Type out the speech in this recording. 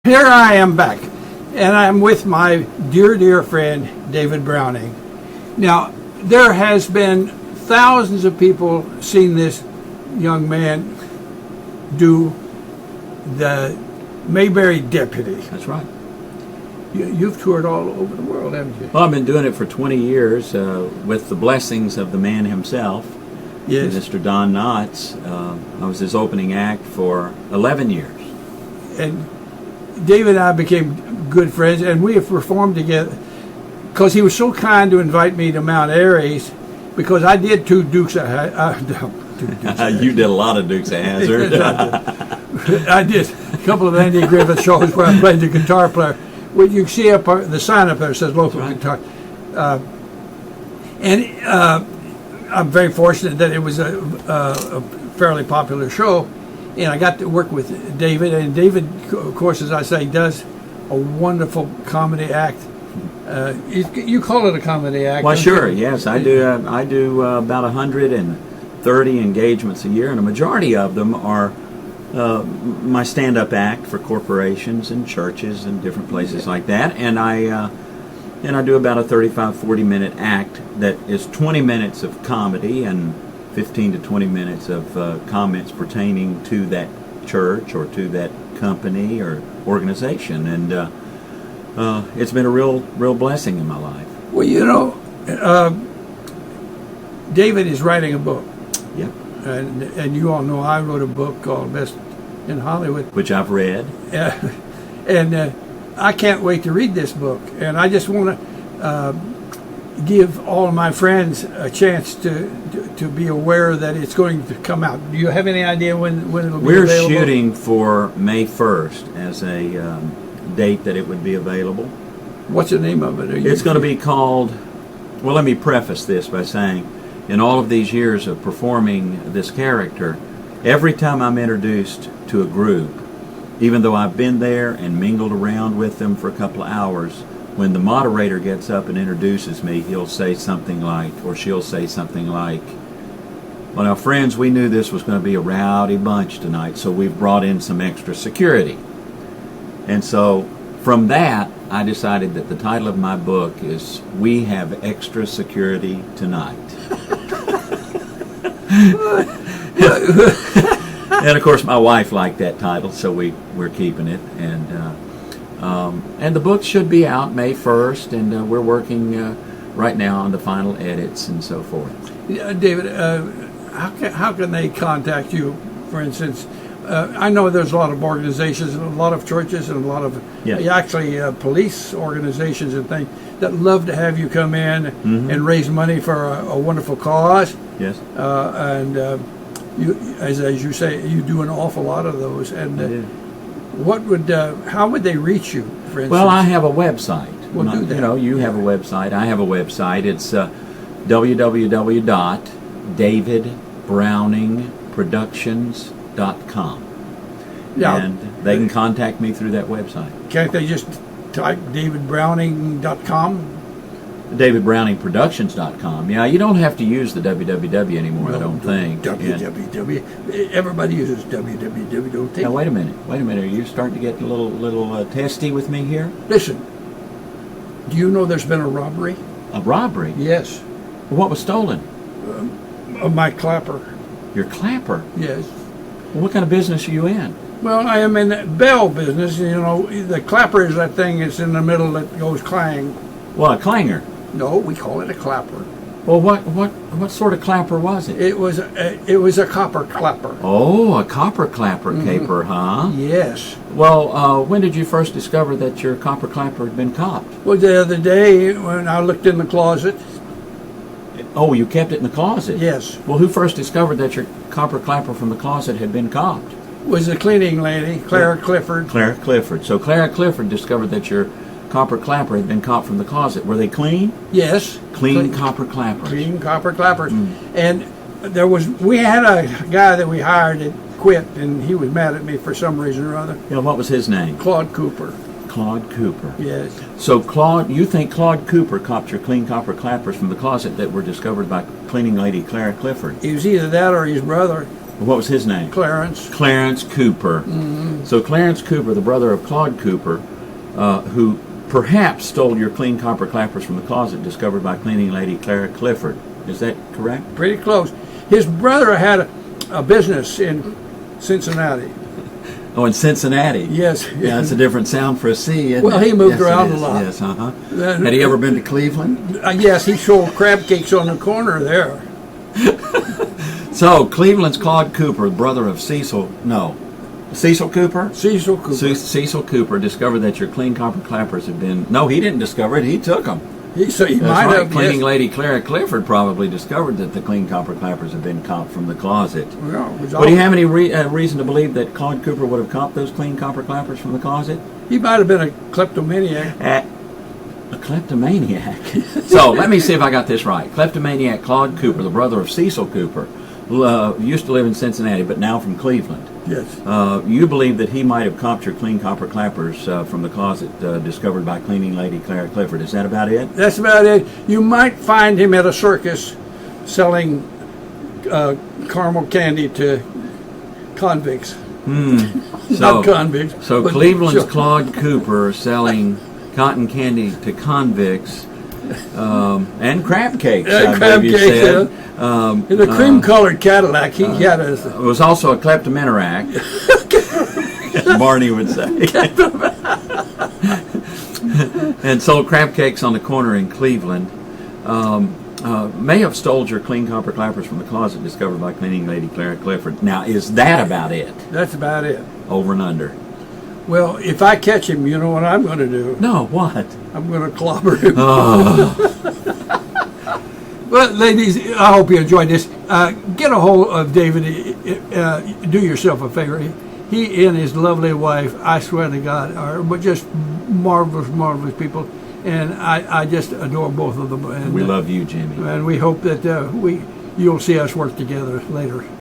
Here I am back, and I'm with my dear friend, David Browning. Now, there has been thousands of people seen this young man do the Mayberry deputy. That's right. You've toured all over the world, haven't you? Well, I've been doing it for 20 years with the blessings of the man himself, Yes. Mr. Don Knotts. I was his opening act for 11 years. And David and I became good friends, and we have performed together because he was so kind to invite me to Mount Airy's, because I did two Dukes of You did a lot of Dukes of Hazzard. I did a couple of Andy Griffith shows where I played the guitar player. Well, you can see up the sign up there says local guitar. I'm very fortunate that it was a fairly popular show, and I got to work with David. And David, of course, as I say, does a wonderful comedy act. You call it a comedy act? Well, sure, yes. I do about 130 engagements a year, and a majority of them are my stand-up act for corporations and churches and different places like that. And I do about a 35-40 minute act that is 20 minutes of comedy and 15 to 20 minutes of comments pertaining to that church or to that company or organization. And it's been a real blessing in my life. Well, you know, David is writing a book. Yep. And you all know I wrote a book called Best in Hollywood, Which I've read. And I can't wait to read this book. And I just want to give all of my friends a chance to be aware that it's going to come out. Do you have any idea when it'll be available? We're shooting for May 1st as a date that it would be available. What's the name of it? It's going to be called, well, let me preface this by saying, in all of these years of performing this character, every time I'm introduced to a group, even though I've been there and mingled around with them for a couple of hours, when the moderator gets up and introduces me, he'll say something like, or she'll say something like, well, now, friends, we knew this was going to be a rowdy bunch tonight, so we've brought in some extra security. And so from that, I decided that the title of my book is We Have Extra Security Tonight. And of course, my wife liked that title, so we're keeping it. And the book should be out May 1st, and we're working right now on the final edits and so forth. David, how can they contact you, for instance? I know there's a lot of organizations and a lot of churches and a lot of police organizations and things that love to have you come in and raise money for a wonderful cause. Yes. You, as you say, you do an awful lot of those. And how would they reach you, for instance? Well, I have a website. Well, do that. You know, you have a website. I have a website. It's www.davidbrowningproductions.com. Now, and they can contact me through that website. Can't they just type davidbrowning.com? davidbrowningproductions.com. Yeah, you don't have to use the www anymore, I don't think. www. Everybody uses www, don't they? Now, wait a minute. Are you starting to get a little testy with me here? Listen, do you know there's been a robbery? A robbery? Yes. What was stolen? My clapper. Your clapper? Yes. Well, what kind of business are you in? Well, I am in the bell business. You know, the clapper is that thing that's in the middle that goes clang. Well, a clanger. No, we call it a clapper. Well, what sort of clapper was it? It was a copper clapper. Oh, a copper clapper caper, huh? Yes. Well, when did you first discover that your copper clapper had been copped? Well, the other day when I looked in the closet. Oh, you kept it in the closet? Yes. Well, who first discovered that your copper clapper from the closet had been copped? Was the cleaning lady, Clara Clifford. Clara Clifford. So Clara Clifford discovered that your copper clapper had been copped from the closet. Were they clean? Yes. Clean copper clappers. Clean copper clappers. And we had a guy that we hired that quit, and he was mad at me for some reason or other. Yeah, what was his name? Claude Cooper. Claude Cooper. Yes. So you think Claude Cooper copped your clean copper clappers from the closet that were discovered by cleaning lady Clara Clifford? It was either that or his brother. What was his name? Clarence. Clarence Cooper. Mm-hmm. So Clarence Cooper, the brother of Claude Cooper, who perhaps stole your clean copper clappers from the closet discovered by cleaning lady Clara Clifford. Is that correct? Pretty close. His brother had a business in Cincinnati. Oh, in Cincinnati. Yes. Yeah, that's a different sound for a C, isn't Well, it? he moved Yes, it around a is. lot. Yes, Had he ever been to Cleveland? Yes, he sold crab cakes on the corner there. So, Cleveland's Claude Cooper, brother of Cecil Cooper? Cecil Cooper. Cecil Cooper discovered that your clean copper clappers had been... No, he didn't discover it. He took them. He That's might right. have. Cleaning Yes. lady Clara Clifford probably discovered that the clean copper clappers had been copped from the closet. Well, it was But do you all- have any reason to believe that Claude Cooper would have copped those clean copper clappers from the closet? He might have been a kleptomaniac. A kleptomaniac. So let me see if I got this right. Kleptomaniac Claude Cooper, the brother of Cecil Cooper, used to live in Cincinnati, but now from Cleveland. Yes. You believe that he might have copped your clean copper clappers from the closet discovered by cleaning lady Clara Clifford. Is that about it? That's about it. You might find him at a circus selling caramel candy to convicts. Not convicts. So but Cleveland's children. Claude Cooper selling cotton candy to convicts and crab cakes. And I crab believe you cakes, said. In a cream-colored Cadillac, he had a... It was also a kleptomaniac, as Barney would say. And sold crab cakes on the corner in Cleveland. May have stole your clean copper clappers from the closet discovered by cleaning lady Clara Clifford. Now, is that about it? That's about it. Over and under? Well, if I catch him, you know what I'm going to do? No, what? I'm going to clobber him. Oh. Well, ladies, I hope you enjoyed this. Get a hold of David. Do yourself a favor. He and his lovely wife, I swear to God, are just marvelous, marvelous people. And I just adore both of them. And, We love you, Jimmy. And we hope that you'll see us work together later.